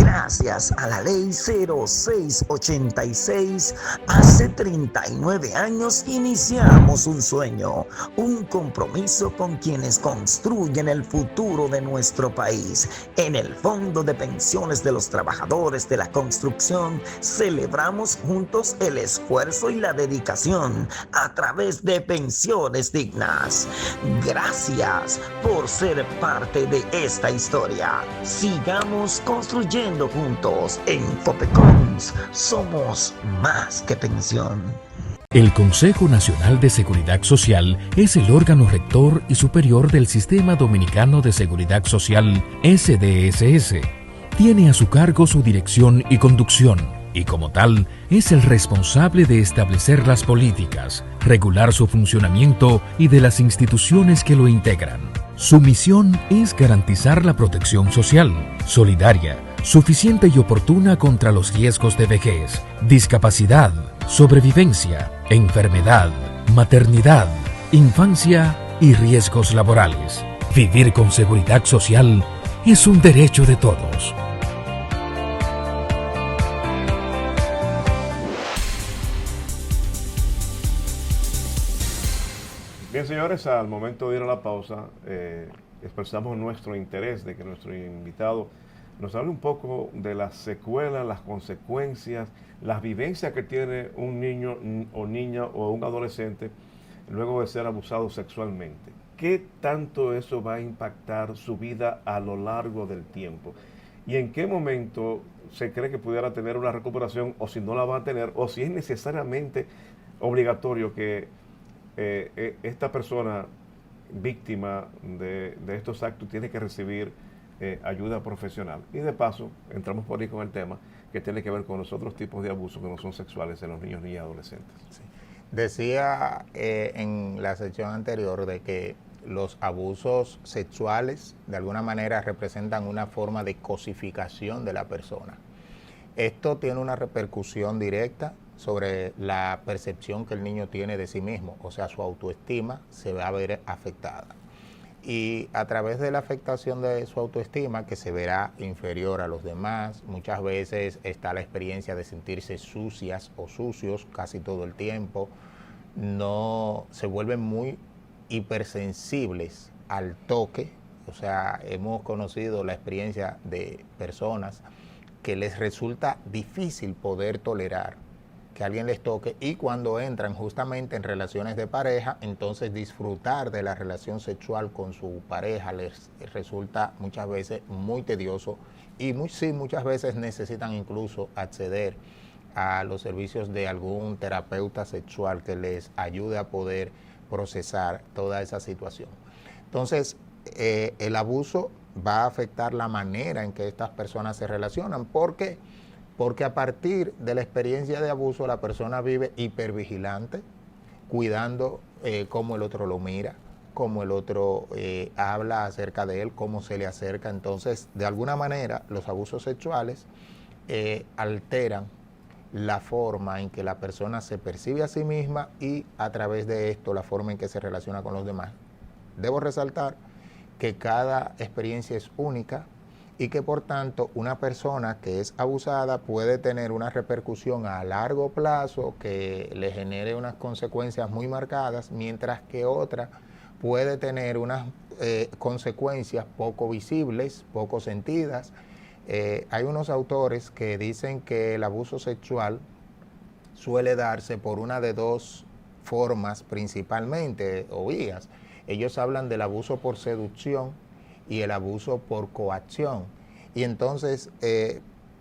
Gracias a la ley 0686, hace 39 años iniciamos un sueño, un compromiso con quienes construyen el futuro de nuestro país. En el Fondo de Pensiones de los Trabajadores de la Construcción, celebramos juntos el esfuerzo y la dedicación a través de pensiones dignas. Gracias por ser parte de esta historia. Sigamos construyendo juntos. En Copecons somos más que pensión. El Consejo Nacional de Seguridad Social es el órgano rector y superior del Sistema Dominicano de Seguridad Social, SDSS. Tiene a su cargo su dirección y conducción, y como tal, es el responsable de establecer las políticas, regular su funcionamiento y de las instituciones que lo integran. Su misión es garantizar la protección social, solidaria, suficiente y oportuna contra los riesgos de vejez, discapacidad, sobrevivencia, enfermedad, maternidad, infancia y riesgos laborales. Vivir con seguridad social es un derecho de todos. Bien, señores, al momento de ir a la pausa, expresamos nuestro interés de que nuestro invitado nos hable un poco de las secuelas, las consecuencias, las vivencias que tiene un niño o niña o un adolescente luego de ser abusado sexualmente. ¿Qué tanto eso va a impactar su vida a lo largo del tiempo? ¿Y en qué momento se cree que pudiera tener una recuperación, o si no la va a tener, o si es necesariamente obligatorio que esta persona víctima de estos actos tiene que recibir ayuda profesional? Y de paso, entramos por ahí con el tema que tiene que ver con los otros tipos de abusos que no son sexuales en los niños y adolescentes. Sí. Decía en la sección anterior de que los abusos sexuales de alguna manera representan una forma de cosificación de la persona. Esto tiene una repercusión directa sobre la percepción que el niño tiene de sí mismo, o sea, su autoestima se va a ver afectada. Y a través de la afectación de su autoestima, que se verá inferior a los demás, muchas veces está la experiencia de sentirse sucias o sucios casi todo el tiempo, no se vuelven muy hipersensibles al toque, o sea, hemos conocido la experiencia de personas que les resulta difícil poder tolerar que alguien les toque, y cuando entran justamente en relaciones de pareja, entonces disfrutar de la relación sexual con su pareja les resulta muchas veces muy tedioso, y muchas veces necesitan incluso acceder a los servicios de algún terapeuta sexual que les ayude a poder procesar toda esa situación. Entonces, el abuso va a afectar la manera en que estas personas se relacionan, porque a partir de la experiencia de abuso la persona vive hipervigilante, cuidando cómo el otro lo mira, cómo el otro habla acerca de él, cómo se le acerca. Entonces, de alguna manera, los abusos sexuales alteran la forma en que la persona se percibe a sí misma y a través de esto la forma en que se relaciona con los demás. Debo resaltar que cada experiencia es única y que por tanto una persona que es abusada puede tener una repercusión a largo plazo que le genere unas consecuencias muy marcadas, mientras que otra puede tener unas consecuencias poco visibles, poco sentidas. Hay unos autores que dicen que el abuso sexual suele darse por una de dos formas principalmente, o vías. Ellos hablan del abuso por seducción y el abuso por coacción. Y entonces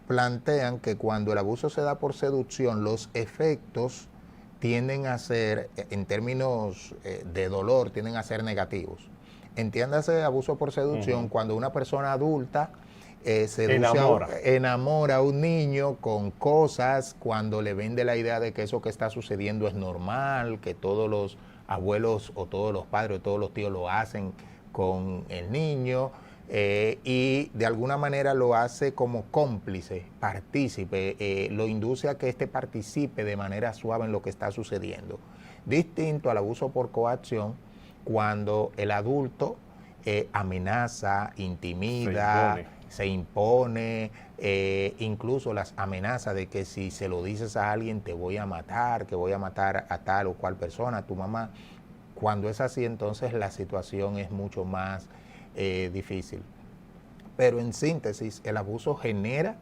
plantean que cuando el abuso se da por seducción, los efectos tienden a ser, en términos de dolor, tienden a ser negativos. Entiéndase abuso por seducción cuando una persona adulta enamora a un niño con cosas, cuando le vende la idea de que eso que está sucediendo es normal, que todos los abuelos o todos los padres o todos los tíos lo hacen con el niño, y de alguna manera lo hace como cómplice, partícipe, lo induce a que éste participe de manera suave en lo que está sucediendo. Distinto al abuso por coacción, cuando el adulto amenaza, intimida, se impone, incluso las amenazas de que si se lo dices a alguien te voy a matar, que voy a matar a tal o cual persona, a tu mamá. Cuando es así, entonces la situación es mucho más difícil. Pero en síntesis, el abuso genera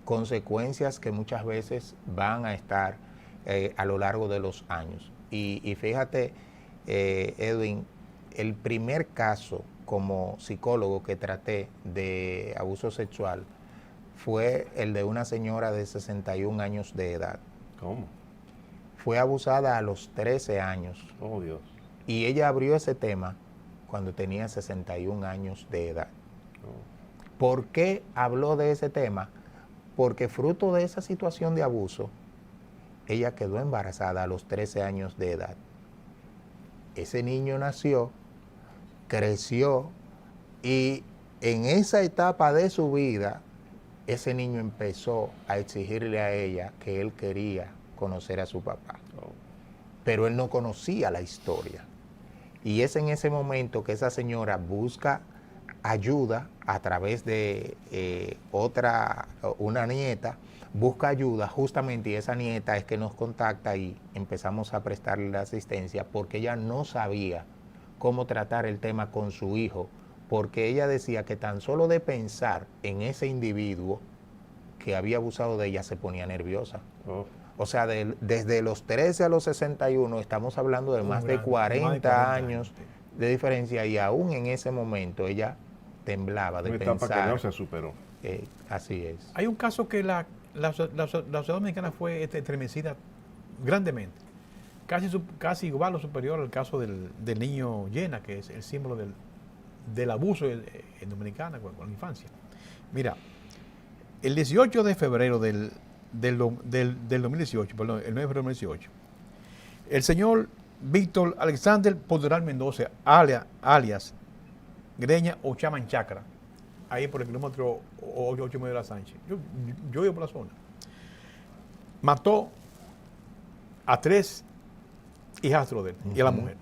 consecuencias que muchas veces van a estar a lo largo de los años. Y fíjate, Edwin, el primer caso como psicólogo que traté de abuso sexual fue el de una señora de 61 años de edad. ¿Cómo? Fue abusada a los 13 años. Oh, Dios. Y ella abrió ese tema cuando tenía 61 años de edad. Oh. ¿Por qué habló de ese tema? Porque fruto de esa situación de abuso, ella quedó embarazada a los 13 años de edad. Ese niño nació, creció, y en esa etapa de su vida, ese niño empezó a exigirle a ella que él quería conocer a su papá. Oh. Pero él no conocía la historia. Y es en ese momento que esa señora busca ayuda a través de una nieta, busca ayuda justamente, y esa nieta es que nos contacta y empezamos a prestarle la asistencia porque ella no sabía cómo tratar el tema con su hijo, porque ella decía que tan solo de pensar en ese individuo que había abusado de ella se ponía nerviosa. Oh. O sea, desde los 13 a los 61 estamos hablando de más de 40 años de diferencia, y aún en ese momento ella temblaba de pensar. Una etapa que no se superó. Así es. Hay un caso que la sociedad dominicana fue estremecida grandemente, casi igual o superior al caso del niño Llena, que es el símbolo del abuso en Dominicana con la infancia. Mira, el 18 de febrero del 2018, perdón, el 9 de febrero del 2018, el señor Víctor Alexander Poderal Mendoza, alias Greña o Chaman Chacra, ahí por el kilómetro 8 de la Sánchez, yo vivo por la zona, mató a 3 hijastros de él y a la mujer,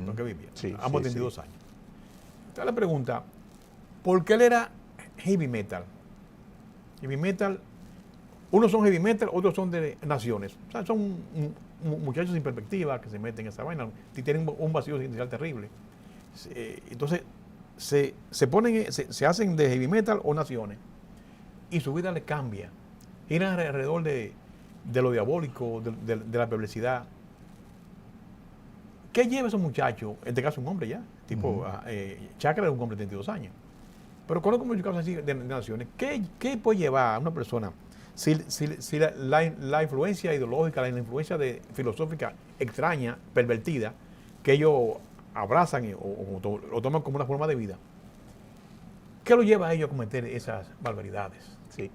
lo que vivía, ambos 32 años. Entonces la pregunta, ¿por qué él era heavy metal? Heavy metal, unos son heavy metal, otros son de naciones. O sea, son muchachos sin perspectiva que se meten en esa vaina y tienen un vacío existencial terrible. Entonces, se hacen de heavy metal o naciones y su vida les cambia. Giran alrededor de lo diabólico, de la perversidad. ¿Qué lleva a esos muchachos? En este caso, un hombre ya, tipo Chacra es un hombre de 32 años. Pero conozco muchos casos así de naciones. ¿Qué puede llevar a una persona si la influencia ideológica, la influencia filosófica extraña, pervertida, que ellos abrazan o lo toman como una forma de vida? ¿Qué lo lleva a ellos a cometer esas barbaridades? Sí.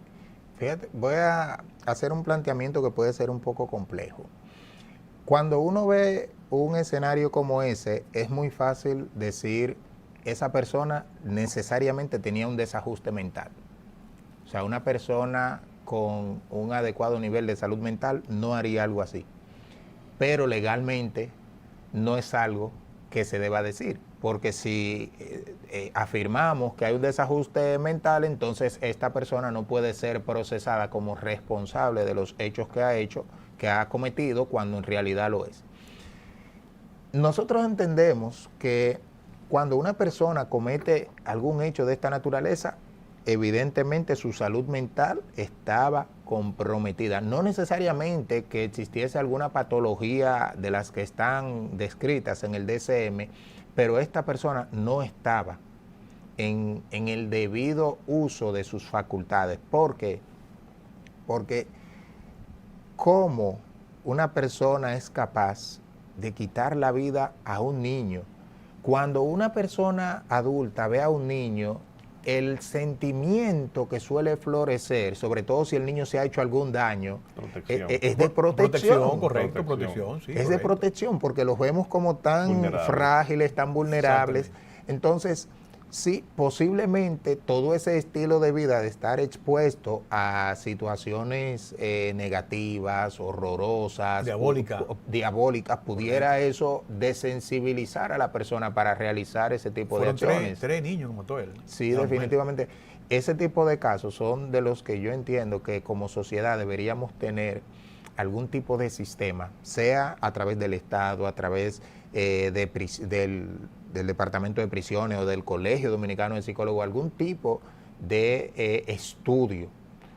Fíjate, voy a hacer un planteamiento que puede ser un poco complejo. Cuando uno ve un escenario como ese, es muy fácil decir, esa persona necesariamente tenía un desajuste mental. O sea, una persona con un adecuado nivel de salud mental no haría algo así. Pero legalmente no es algo que se deba decir, porque si afirmamos que hay un desajuste mental, entonces esta persona no puede ser procesada como responsable de los hechos que ha cometido, cuando en realidad lo es. Nosotros entendemos que cuando una persona comete algún hecho de esta naturaleza, evidentemente su salud mental estaba comprometida. No necesariamente que existiese alguna patología de las que están descritas en el DSM, pero esta persona no estaba en el debido uso de sus facultades. ¿Por qué? Porque ¿cómo una persona es capaz de quitar la vida a un niño? Cuando una persona adulta ve a un niño, el sentimiento que suele florecer, sobre todo si el niño se ha hecho algún daño, es de protección. Correcto, protección, sí. Es de protección, porque los vemos como tan frágiles, tan vulnerables. Entonces, sí, posiblemente todo ese estilo de vida de estar expuesto a situaciones negativas, horrorosas, diabólicas, pudiera eso desensibilizar a la persona para realizar ese tipo de acciones. Tres niños como todo él. Sí, definitivamente. Ese tipo de casos son de los que yo entiendo que como sociedad deberíamos tener algún tipo de sistema, sea a través del Estado, a través del Departamento de Prisiones o del Colegio Dominicano de Psicólogos, algún tipo de estudio.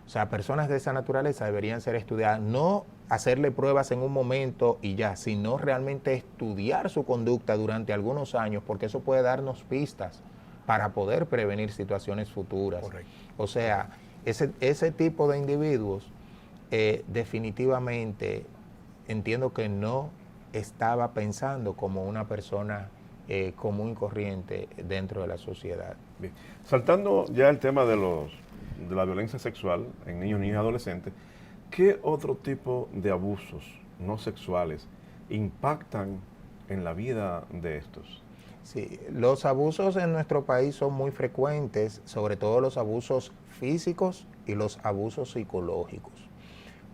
O sea, personas de esa naturaleza deberían ser estudiadas, no hacerle pruebas en un momento y ya, sino realmente estudiar su conducta durante algunos años, porque eso puede darnos pistas para poder prevenir situaciones futuras. Correcto. O sea, ese tipo de individuos definitivamente entiendo que no estaba pensando como una persona común y corriente dentro de la sociedad. Bien. Saltando ya el tema de la violencia sexual en niños, niñas y adolescentes, ¿qué otro tipo de abusos no sexuales impactan en la vida de estos? Sí, los abusos en nuestro país son muy frecuentes, sobre todo los abusos físicos y los abusos psicológicos,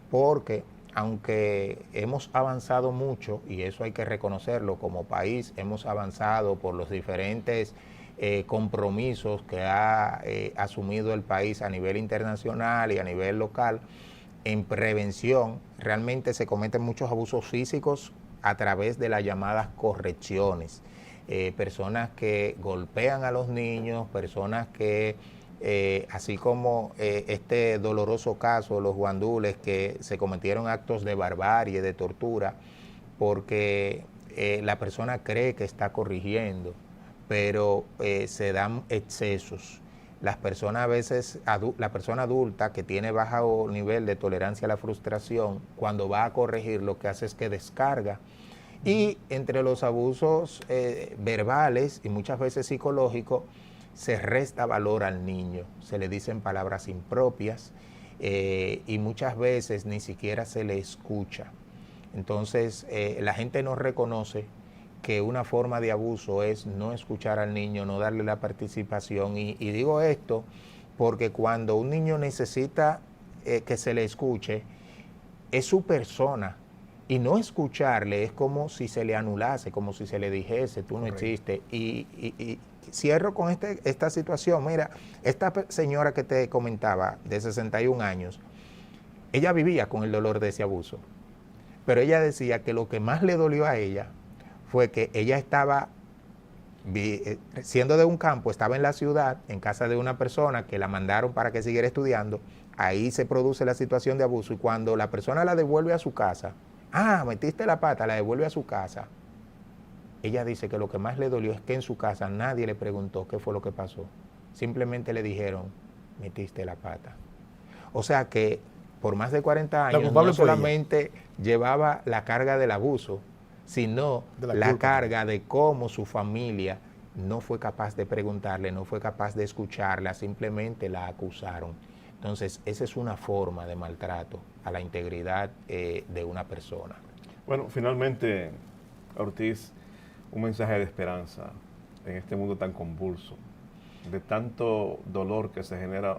porque aunque hemos avanzado mucho, y eso hay que reconocerlo como país, hemos avanzado por los diferentes compromisos que ha asumido el país a nivel internacional y a nivel local en prevención. Realmente se cometen muchos abusos físicos a través de las llamadas correcciones. Personas que golpean a los niños, personas que así como este doloroso caso de los guandules, que se cometieron actos de barbarie, de tortura, porque la persona cree que está corrigiendo, pero se dan excesos. Las personas a veces, la persona adulta que tiene bajo nivel de tolerancia a la frustración, cuando va a corregir, lo que hace es que descarga. Y entre los abusos verbales y muchas veces psicológicos, se resta valor al niño, se le dicen palabras impropias y muchas veces ni siquiera se le escucha. Entonces la gente no reconoce que una forma de abuso es no escuchar al niño, no darle la participación. Y digo esto porque cuando un niño necesita que se le escuche, es su persona. Y no escucharle es como si se le anulase, como si se le dijese, tú no existes. Y cierro con esta situación. Mira, esta señora que te comentaba, de 61 años, ella vivía con el dolor de ese abuso. Pero ella decía que lo que más le dolió a ella fue que ella estaba, siendo de un campo, estaba en la ciudad, en casa de una persona que la mandaron para que siguiera estudiando. Ahí se produce la situación de abuso y cuando la persona la devuelve a su casa, metiste la pata, la devuelve a su casa. Ella dice que lo que más le dolió es que en su casa nadie le preguntó qué fue lo que pasó. Simplemente le dijeron, metiste la pata. O sea que por más de 40 años no solamente llevaba la carga del abuso, sino la carga de cómo su familia no fue capaz de preguntarle, no fue capaz de escucharla, simplemente la acusaron. Entonces, esa es una forma de maltrato a la integridad de una persona. Bueno, finalmente, Ortiz, un mensaje de esperanza en este mundo tan convulso, de tanto dolor que se genera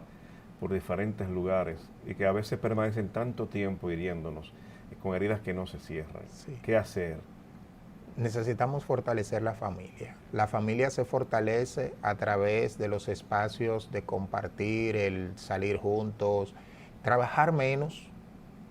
por diferentes lugares y que a veces permanecen tanto tiempo hiriéndonos, con heridas que no se cierran. Sí. ¿Qué hacer? Necesitamos fortalecer la familia. La familia se fortalece a través de los espacios de compartir, el salir juntos, trabajar menos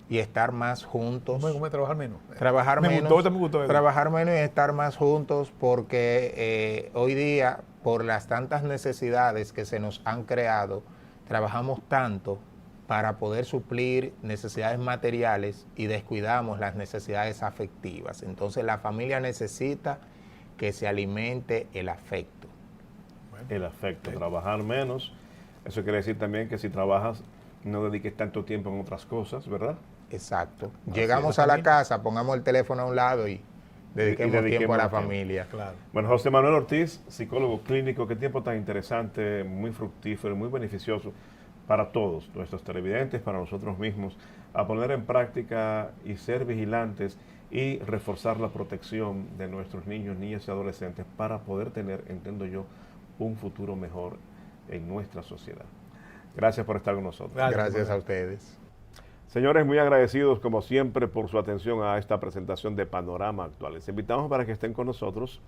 y estar más juntos. ¿Cómo es trabajar menos? Trabajar Me menos, gustó, me gustó eso. trabajar menos y estar más juntos porque hoy día, por las tantas necesidades que se nos han creado, trabajamos tanto para poder suplir necesidades materiales y descuidamos las necesidades afectivas. Entonces la familia necesita que se alimente el afecto. El afecto, trabajar menos. Eso quiere decir también que si trabajas, no dediques tanto tiempo en otras cosas, ¿verdad? Exacto. Así Llegamos es. a la casa, pongamos el teléfono a un lado y dediquemos tiempo a la familia. Claro. Bueno, José Manuel Ortiz, psicólogo clínico, qué tiempo tan interesante, muy fructífero, muy beneficioso para todos nuestros televidentes, para nosotros mismos, a poner en práctica y ser vigilantes y reforzar la protección de nuestros niños, niñas y adolescentes para poder tener, entiendo yo, un futuro mejor en nuestra sociedad. Gracias por estar con nosotros. Gracias a ustedes. Señores, muy agradecidos como siempre por su atención a esta presentación de Panorama Actual. Les invitamos para que estén con nosotros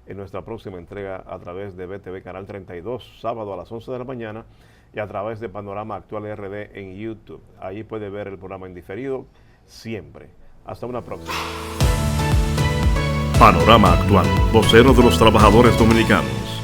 en nuestra próxima entrega a través de BTV Canal 32, sábado a las 11 de la mañana, y a través de Panorama Actual RD en YouTube. Ahí puede ver el programa en diferido siempre. Hasta una próxima. Panorama Actual, vocero de los trabajadores dominicanos.